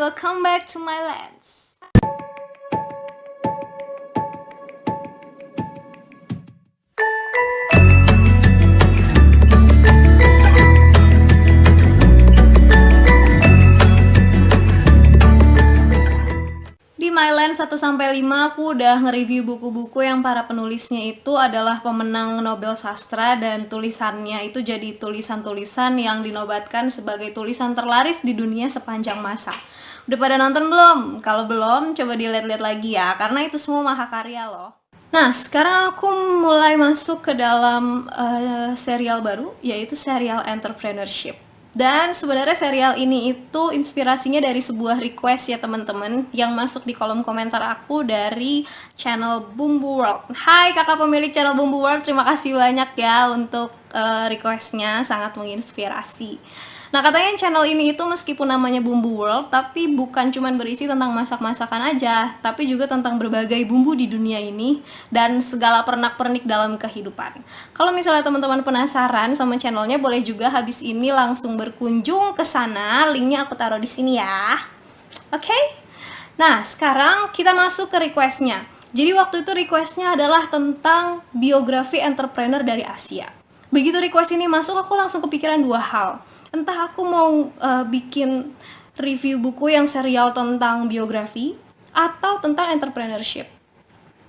welcome back to my lens. Di My Lens 1-5 aku udah nge-review buku-buku yang para penulisnya itu adalah pemenang Nobel Sastra dan tulisannya itu jadi tulisan-tulisan yang dinobatkan sebagai tulisan terlaris di dunia sepanjang masa. Udah pada nonton belum? Kalau belum, coba dilihat-lihat lagi ya, karena itu semua mahakarya loh. Nah, sekarang aku mulai masuk ke dalam serial baru, yaitu serial Entrepreneurship. Dan sebenarnya serial ini itu inspirasinya dari sebuah request ya teman-teman yang masuk di kolom komentar aku dari channel Bumbu World. Hai kakak pemilik channel Bumbu World, terima kasih banyak ya untuk requestnya, sangat menginspirasi. Nah katanya channel ini itu meskipun namanya Bumbu World, tapi bukan cuma berisi tentang masak-masakan aja, tapi juga tentang berbagai bumbu di dunia ini dan segala pernak-pernik dalam kehidupan. Kalau misalnya teman-teman penasaran sama channelnya, boleh juga habis ini langsung berkunjung ke sana. Linknya aku taruh di sini ya. Oke? Nah sekarang kita masuk ke requestnya. Jadi waktu itu requestnya adalah tentang biografi entrepreneur dari Asia. Begitu request ini masuk, aku langsung kepikiran dua hal. Entah aku mau bikin review buku yang serial tentang biografi atau tentang entrepreneurship.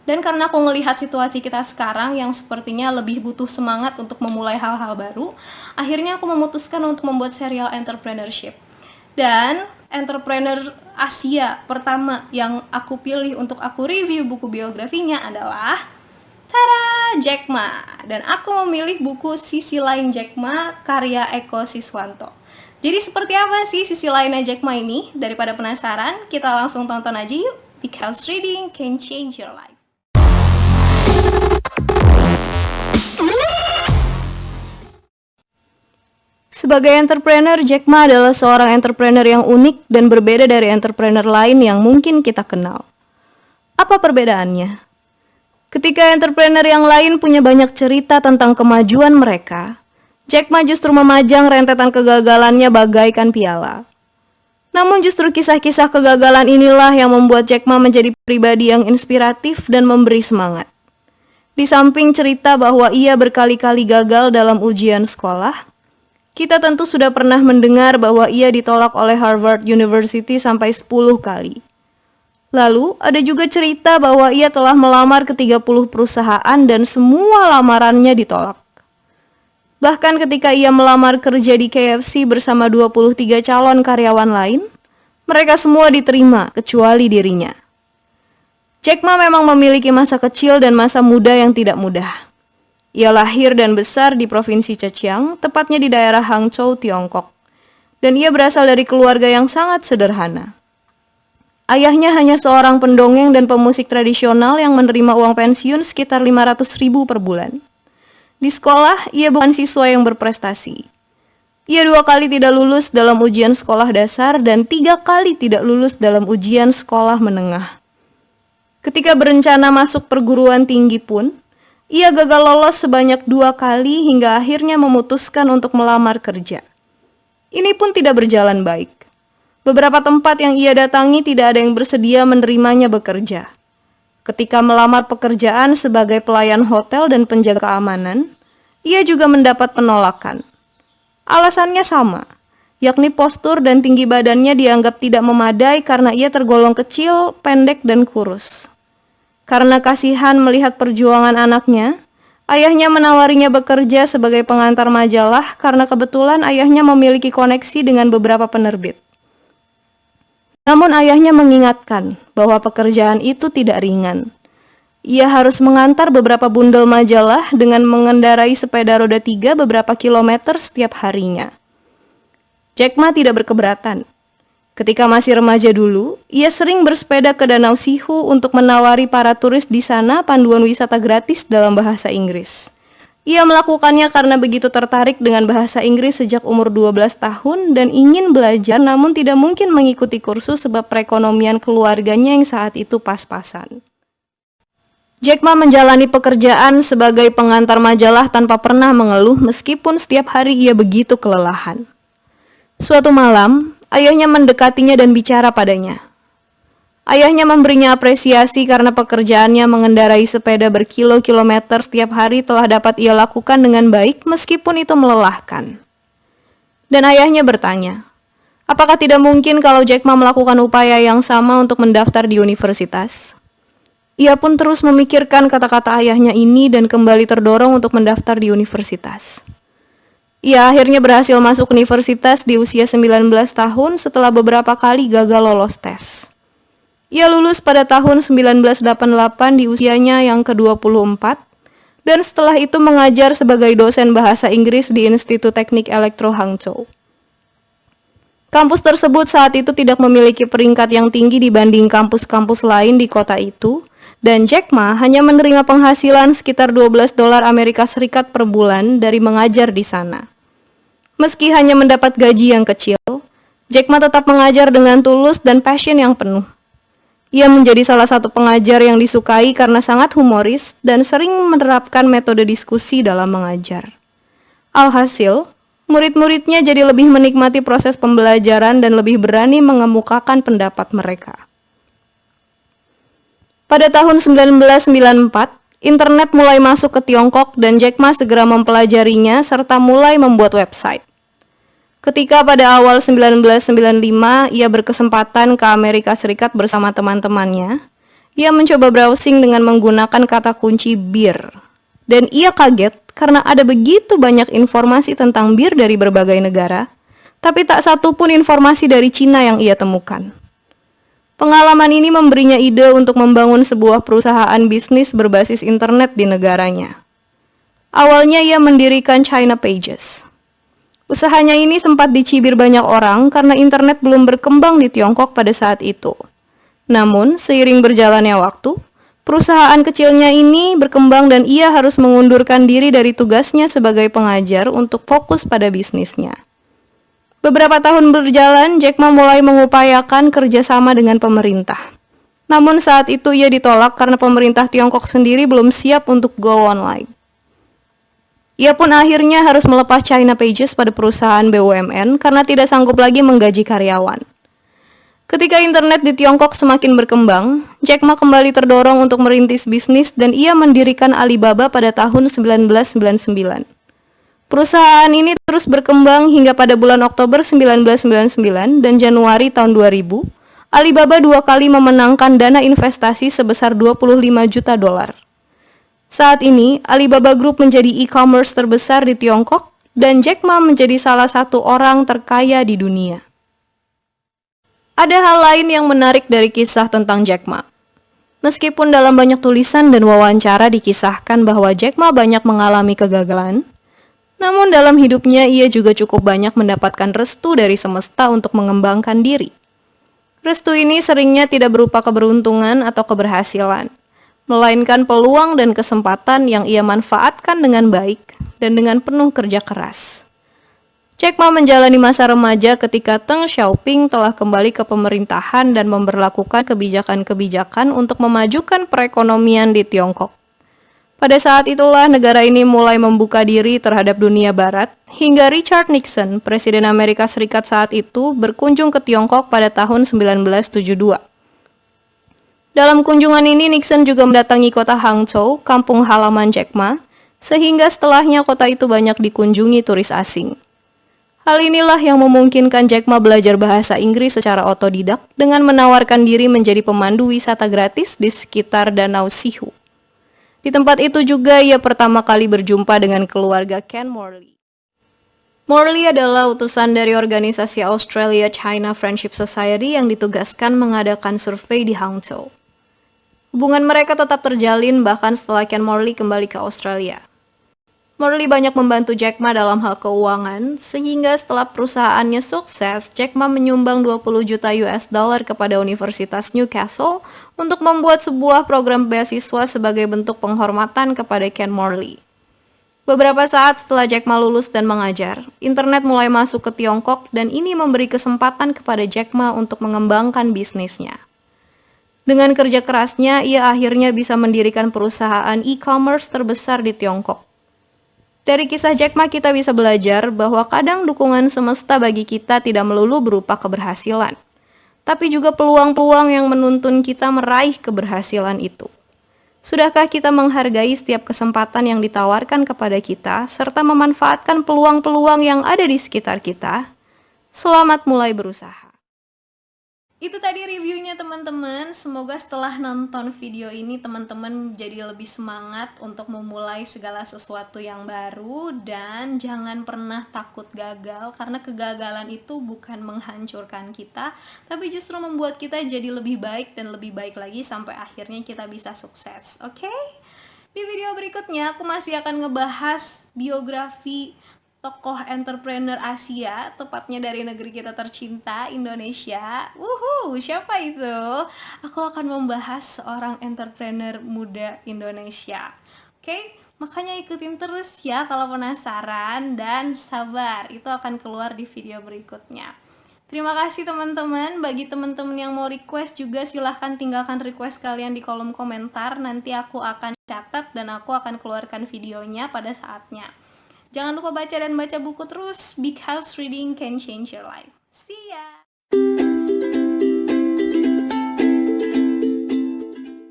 Dan karena aku melihat situasi kita sekarang yang sepertinya lebih butuh semangat untuk memulai hal-hal baru, akhirnya aku memutuskan untuk membuat serial entrepreneurship. Dan entrepreneur Asia pertama yang aku pilih untuk aku review buku biografinya adalah Jack Ma. Dan aku memilih buku Sisi Lain Jack Ma karya Eko Siswanto. Jadi seperti apa sih sisi lainnya Jack Ma ini? Daripada penasaran, kita langsung tonton aja yuk, because reading can change your life. Sebagai entrepreneur, Jack Ma adalah seorang entrepreneur yang unik dan berbeda dari entrepreneur lain yang mungkin kita kenal. Apa perbedaannya? Ketika entrepreneur yang lain punya banyak cerita tentang kemajuan mereka, Jack Ma justru memajang rentetan kegagalannya bagaikan piala. Namun justru kisah-kisah kegagalan inilah yang membuat Jack Ma menjadi pribadi yang inspiratif dan memberi semangat. Di samping cerita bahwa ia berkali-kali gagal dalam ujian sekolah, kita tentu sudah pernah mendengar bahwa ia ditolak oleh Harvard University sampai 10 kali. Lalu, ada juga cerita bahwa ia telah melamar ke 30 perusahaan dan semua lamarannya ditolak. Bahkan ketika ia melamar kerja di KFC bersama 23 calon karyawan lain, mereka semua diterima kecuali dirinya. Jack Ma memang memiliki masa kecil dan masa muda yang tidak mudah. Ia lahir dan besar di Provinsi Zhejiang, tepatnya di daerah Hangzhou, Tiongkok. Dan ia berasal dari keluarga yang sangat sederhana. Ayahnya hanya seorang pendongeng dan pemusik tradisional yang menerima uang pensiun sekitar 500.000 per bulan. Di sekolah, ia bukan siswa yang berprestasi. Ia 2 kali tidak lulus dalam ujian sekolah dasar dan 3 kali tidak lulus dalam ujian sekolah menengah. Ketika berencana masuk perguruan tinggi pun, ia gagal lolos sebanyak 2 kali hingga akhirnya memutuskan untuk melamar kerja. Ini pun tidak berjalan baik. Beberapa tempat yang ia datangi tidak ada yang bersedia menerimanya bekerja. Ketika melamar pekerjaan sebagai pelayan hotel dan penjaga keamanan, ia juga mendapat penolakan. Alasannya sama, yakni postur dan tinggi badannya dianggap tidak memadai karena ia tergolong kecil, pendek, dan kurus. Karena kasihan melihat perjuangan anaknya, ayahnya menawarinya bekerja sebagai pengantar majalah karena kebetulan ayahnya memiliki koneksi dengan beberapa penerbit. Namun ayahnya mengingatkan bahwa pekerjaan itu tidak ringan. Ia harus mengantar beberapa bundel majalah dengan mengendarai sepeda roda 3 beberapa kilometer setiap harinya. Jack Ma tidak berkeberatan. Ketika masih remaja dulu, ia sering bersepeda ke Danau Sihu untuk menawari para turis di sana panduan wisata gratis dalam bahasa Inggris. Ia melakukannya karena begitu tertarik dengan bahasa Inggris sejak umur 12 tahun dan ingin belajar namun tidak mungkin mengikuti kursus sebab perekonomian keluarganya yang saat itu pas-pasan. Jack Ma menjalani pekerjaan sebagai pengantar majalah tanpa pernah mengeluh meskipun setiap hari ia begitu kelelahan. Suatu malam, ayahnya mendekatinya dan bicara padanya. Ayahnya memberinya apresiasi karena pekerjaannya mengendarai sepeda berkilo-kilometer setiap hari telah dapat ia lakukan dengan baik meskipun itu melelahkan. Dan ayahnya bertanya, apakah tidak mungkin kalau Jack Ma melakukan upaya yang sama untuk mendaftar di universitas? Ia pun terus memikirkan kata-kata ayahnya ini dan kembali terdorong untuk mendaftar di universitas. Ia akhirnya berhasil masuk universitas di usia 19 tahun setelah beberapa kali gagal lolos tes. Ia lulus pada tahun 1988 di usianya yang ke-24 dan setelah itu mengajar sebagai dosen bahasa Inggris di Institut Teknik Elektro Hangzhou. Kampus tersebut saat itu tidak memiliki peringkat yang tinggi dibanding kampus-kampus lain di kota itu, dan Jack Ma hanya menerima penghasilan sekitar $12 Amerika Serikat per bulan dari mengajar di sana. Meski hanya mendapat gaji yang kecil, Jack Ma tetap mengajar dengan tulus dan passion yang penuh. Ia menjadi salah satu pengajar yang disukai karena sangat humoris dan sering menerapkan metode diskusi dalam mengajar. Alhasil, murid-muridnya jadi lebih menikmati proses pembelajaran dan lebih berani mengemukakan pendapat mereka. Pada tahun 1994, internet mulai masuk ke Tiongkok dan Jack Ma segera mempelajarinya serta mulai membuat website. Ketika pada awal 1995 ia berkesempatan ke Amerika Serikat bersama teman-temannya, ia mencoba browsing dengan menggunakan kata kunci bir. Dan ia kaget karena ada begitu banyak informasi tentang bir dari berbagai negara, tapi tak satu pun informasi dari Cina yang ia temukan. Pengalaman ini memberinya ide untuk membangun sebuah perusahaan bisnis berbasis internet di negaranya. Awalnya ia mendirikan China Pages. Usahanya ini sempat dicibir banyak orang karena internet belum berkembang di Tiongkok pada saat itu. Namun, seiring berjalannya waktu, perusahaan kecilnya ini berkembang dan ia harus mengundurkan diri dari tugasnya sebagai pengajar untuk fokus pada bisnisnya. Beberapa tahun berjalan, Jack Ma mulai mengupayakan kerjasama dengan pemerintah. Namun saat itu ia ditolak karena pemerintah Tiongkok sendiri belum siap untuk go online. Ia pun akhirnya harus melepas China Pages pada perusahaan BUMN karena tidak sanggup lagi menggaji karyawan. Ketika internet di Tiongkok semakin berkembang, Jack Ma kembali terdorong untuk merintis bisnis dan ia mendirikan Alibaba pada tahun 1999. Perusahaan ini terus berkembang hingga pada bulan Oktober 1999 dan Januari tahun 2000, Alibaba 2 kali memenangkan dana investasi sebesar $25 juta. Saat ini, Alibaba Group menjadi e-commerce terbesar di Tiongkok dan Jack Ma menjadi salah satu orang terkaya di dunia. Ada hal lain yang menarik dari kisah tentang Jack Ma. Meskipun dalam banyak tulisan dan wawancara dikisahkan bahwa Jack Ma banyak mengalami kegagalan, namun dalam hidupnya ia juga cukup banyak mendapatkan restu dari semesta untuk mengembangkan diri. Restu ini seringnya tidak berupa keberuntungan atau keberhasilan, melainkan peluang dan kesempatan yang ia manfaatkan dengan baik dan dengan penuh kerja keras. Jack Ma menjalani masa remaja ketika Deng Xiaoping telah kembali ke pemerintahan dan memberlakukan kebijakan-kebijakan untuk memajukan perekonomian di Tiongkok. Pada saat itulah negara ini mulai membuka diri terhadap dunia barat, hingga Richard Nixon, Presiden Amerika Serikat saat itu, berkunjung ke Tiongkok pada tahun 1972. Dalam kunjungan ini, Nixon juga mendatangi kota Hangzhou, kampung halaman Jack Ma, sehingga setelahnya kota itu banyak dikunjungi turis asing. Hal inilah yang memungkinkan Jack Ma belajar bahasa Inggris secara otodidak dengan menawarkan diri menjadi pemandu wisata gratis di sekitar Danau Sihu. Di tempat itu juga ia pertama kali berjumpa dengan keluarga Ken Morley. Morley adalah utusan dari organisasi Australia-China Friendship Society yang ditugaskan mengadakan survei di Hangzhou. Hubungan mereka tetap terjalin bahkan setelah Ken Morley kembali ke Australia. Morley banyak membantu Jack Ma dalam hal keuangan, sehingga setelah perusahaannya sukses, Jack Ma menyumbang $20 juta kepada Universitas Newcastle untuk membuat sebuah program beasiswa sebagai bentuk penghormatan kepada Ken Morley. Beberapa saat setelah Jack Ma lulus dan mengajar, internet mulai masuk ke Tiongkok dan ini memberi kesempatan kepada Jack Ma untuk mengembangkan bisnisnya. Dengan kerja kerasnya, ia akhirnya bisa mendirikan perusahaan e-commerce terbesar di Tiongkok. Dari kisah Jack Ma kita bisa belajar bahwa kadang dukungan semesta bagi kita tidak melulu berupa keberhasilan, tapi juga peluang-peluang yang menuntun kita meraih keberhasilan itu. Sudahkah kita menghargai setiap kesempatan yang ditawarkan kepada kita, serta memanfaatkan peluang-peluang yang ada di sekitar kita? Selamat mulai berusaha. Itu tadi reviewnya teman-teman. Semoga setelah nonton video ini teman-teman jadi lebih semangat untuk memulai segala sesuatu yang baru. Dan jangan pernah takut gagal, karena kegagalan itu bukan menghancurkan kita, tapi justru membuat kita jadi lebih baik dan lebih baik lagi sampai akhirnya kita bisa sukses. Oke? Di video berikutnya aku masih akan ngebahas biografi tokoh entrepreneur Asia, tepatnya dari negeri kita tercinta, Indonesia. Siapa itu? Aku akan membahas seorang entrepreneur muda Indonesia. Oke, makanya ikutin terus ya kalau penasaran, dan sabar, itu akan keluar di video berikutnya. Terima kasih teman-teman. Bagi teman-teman yang mau request juga silahkan tinggalkan request kalian di kolom komentar. Nanti aku akan catat dan aku akan keluarkan videonya pada saatnya. Jangan lupa baca dan baca buku terus, because reading can change your life. See ya!